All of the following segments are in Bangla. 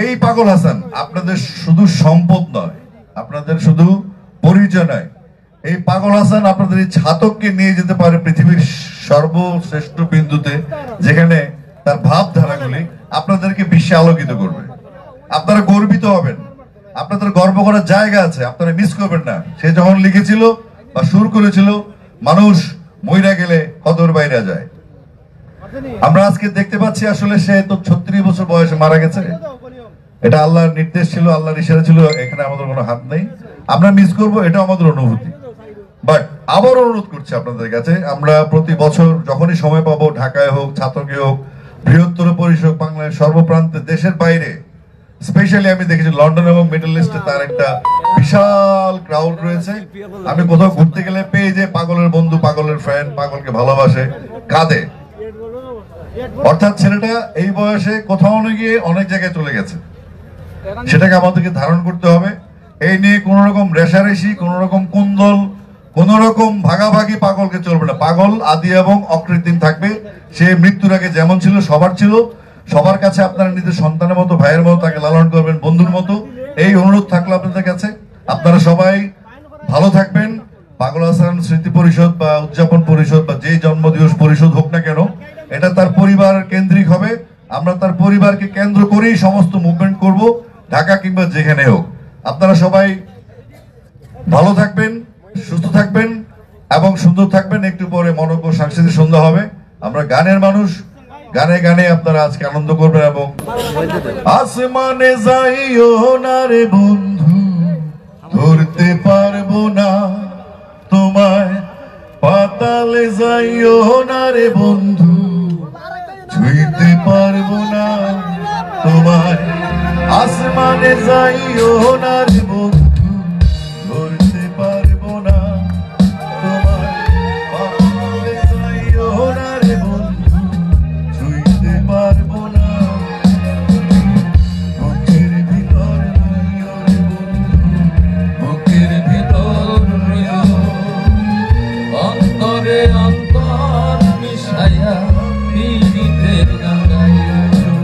এই পাগল হাসান আপনাদের শুধু সম্পদ নয়, আপনাদের শুধু পরিচয় নয়। এই পাগল হাসান আপনাদের এই ছাতককে নিয়ে যেতে পারে পৃথিবীর সর্বশ্রেষ্ঠ বিন্দুতে, যেখানে তার ভাবধারাগুলি আপনাদেরকে বিশ্বে আলোকিত করবে। আপনারা গর্বিত হবেন, আপনাদের গর্ব করার জায়গা আছে, আপনারা মিস করবেন না। সে যখন লিখেছিল বা সুর করেছিল, মানুষ মইরা গেলে কদর বাইরা যায়। আমরা আজকে দেখতে পাচ্ছি আসলে সে তো 36 বছর বয়সে মারা গেছে। এটা আল্লাহর নির্দেশ ছিল, আল্লাহর ইশারা ছিল, এখানে আমাদের কোনো হাত নেই। আমরা মিস করব, এটা আমাদের অনুভূতি। বাট আবার অনুরোধ করছি আপনাদের কাছে, আমরা প্রতি বছর যখনই সময় পাবো, ঢাকায় হোক, ছাতকে হোক, বৃহত্তর পরিষদ, বাংলাদেশ সর্বপ্রান্তে, দেশের বাইরে, স্পেশালি আমি দেখেছি লন্ডন এবং মিডল ইস্টে তার একটা বিশাল ক্রাউড রয়েছে। আমি কোথাও ঘুরতে গেলে পেয়ে যে পাগলের বন্ধু, পাগলের ফ্রেন্ড, পাগলকে ভালোবাসে, কাঁদে। অর্থাৎ ছেলেটা এই বয়সে কোথাও না গিয়ে অনেক জায়গায় চলে গেছে, সেটাকে আমাদেরকে ধারণ করতে হবে। এই নিয়ে কোন রকম রেশারেশি, কোন রকম কুন্দল, কোন রকম ভাগাভাগি পাগলকে চলবে না। পাগল আদি এবং অকৃত্রিম থাকবে। সে মৃত্যুর আগে যেমন ছিল, সবার ছিল। সবার কাছে আপনারা নিজের সন্তানের মতো, ভাইয়ের মতো তাকে লালন করবেন, বন্ধুর মতো। এই অনুরোধ থাকলো আপনাদের কাছে। আপনারা সবাই ভালো থাকবেন। পাগল হাসান স্মৃতি পরিষদ বা উদযাপন পরিষদ বা যেই জন্মদিবস পরিষদ হোক না কেন, এটা তার পরিবার কেন্দ্রিক হবে। আমরা তার পরিবারকে কেন্দ্র করেই সমস্ত মুভমেন্ট করব, ঢাকা কিংবা যেখানে হোক। আপনারা সবাই ভালো থাকবেন, সুস্থ থাকবেন এবং সুন্দর থাকবেন। একটু পরে মনোজ্ঞ সাংস্কৃতিক সন্ধ্যা হবে। আমরা গানের মানুষ, গানে গানে আপনারা আজকে আনন্দ করবেন। এবং আসমানে যাইও না রে বন্ধু, ধরতে পারবো না তোমায়। পাতালে যাইও না রে বন্ধু, ছুঁইতে পারবো না তোমায়। আসমানে যাইও না রে বন্ধু, ধরতে পারবো না তোমায়। পাতালে যাইও না রে বন্ধু, ছুঁইতে পারবো না। বুকের ভিতর রইও রে বন্ধু, বুকের ভিতর রইও। অন্তরে অন্তর মিশাইয়া পীড়িতের গান গাইও।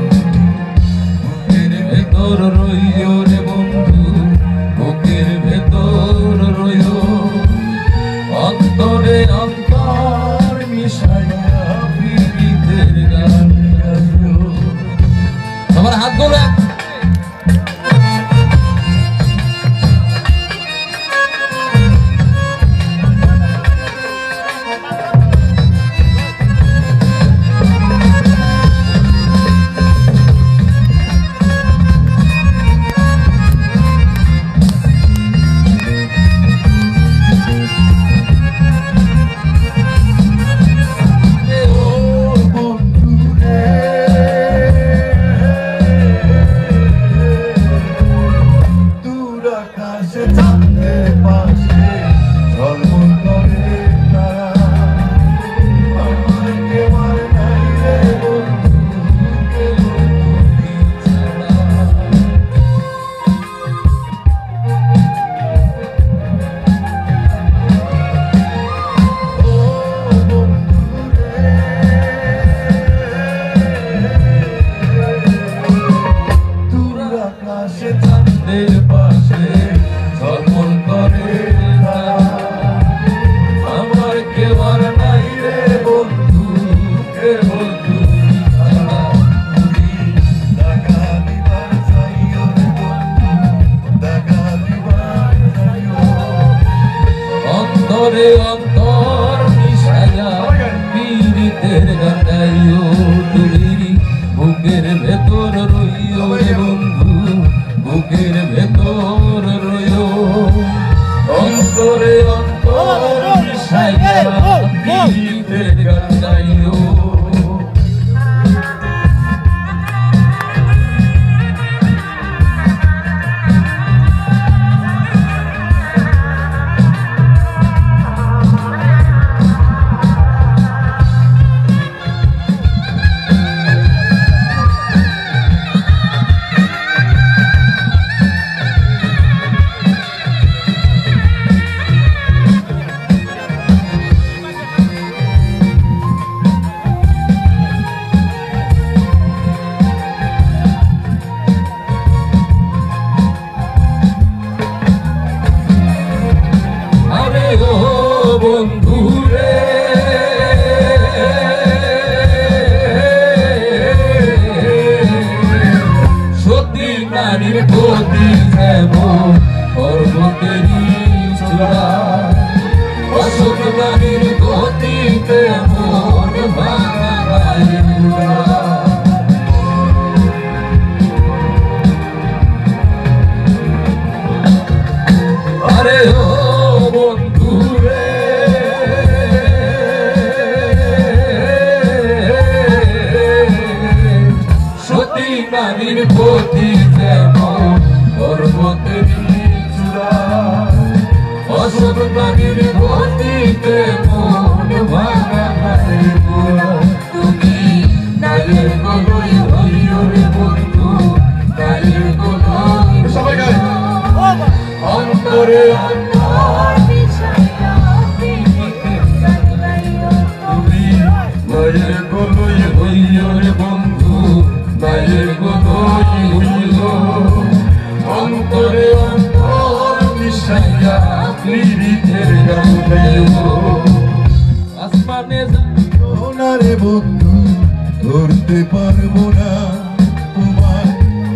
বুকের ভেতর রইও রে বন্ধু, বুকের ভেতর রইও। অন্তরে অন্তর মিশাইয়া পীড়িতের গান গাইও। আমার হাতগুলো অন্তর মিশাইয়া পীড়িতের গান গাইও। তুমি বুকের ভেতর রইও রে বন্ধু, বুকের ভেতর রইও। অন্তরে অন্তর মিশাইয়া পীড়িতের গান গাইও। পানির পথি যেমন পর্বতের চূড়া অসৎ প্রাণীর পথি তেমন ভাঙা হাতের গোড়া তুমি নায়ের গলয় হইও রে বন্ধু নায়ের গলয় সবাই গায় অন্তরে অন্তর মিশাইয়া তুমি নায়ের গলয় হইও রে বন্ধু নায়ের গলয় হইও অন্তরে অন্তর মিশাইয়া পীড়িতের গান গাইও আসমানে যাইও না রে বন্ধু ধরতে পারবো না তোমার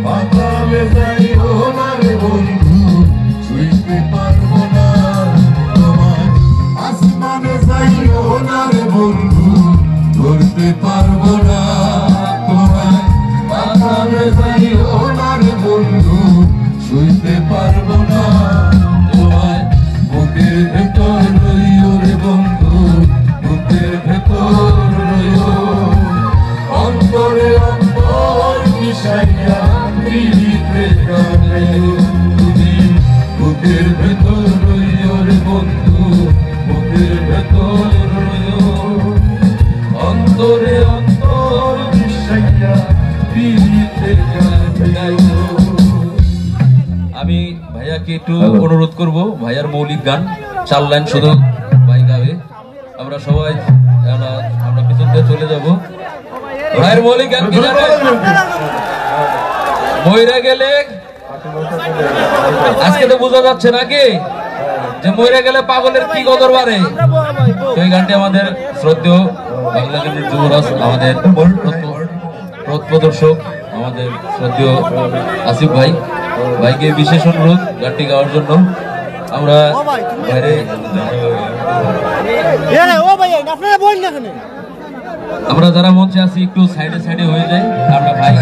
পাতালে যাইও না রে বন্ধু ছুঁইতে পারবো না তোমার আসমানে যাইও না রে বন্ধু ধরতে পারবো না তোমার পাতালে যাইও না রে বন্ধু ছুঁইতে পারবো না তোমার বুকের ভেতর রইও রে বন্ধু বুকের ভেতর রইও অন্তরে অন্তর মিশাইয়া পীড়িতের গান গাইও তুমি বুকের ভেতর রইও রে বন্ধু বুকের ভেতর রইও অন্তরে অন্তর মিশাইয়া পীড়িতের গান গাইও। আমি ভাইয়াকে একটু অনুরোধ করব ভাইয়ার মৌলিক গান 4 লাইন শুধু ভাই গাবে আমরা সবাই আমরা পিছন দিয়ে চলে যাব ভাইয়ের মৌলিক গান কি জানেন মইরা গেলে আজকে তো বোঝা যাচ্ছে নাকি যে মইরা গেলে পাগলের কি কদর বাড়ে এই গানটি আমাদের শ্রদ্ধেয় বাংলাদেশের যুবরাজ আমাদের পথ প্রদর্শক আমাদের শ্রদ্ধেয় আসিফ ভাই ভাইকে বিশেষ অনুরোধ গানটি গাওয়ার জন্য আমরা বাইরে আমরা যারা মঞ্চে আছি একটু সাইডে সাইডে হয়ে যাই আমরা ভাই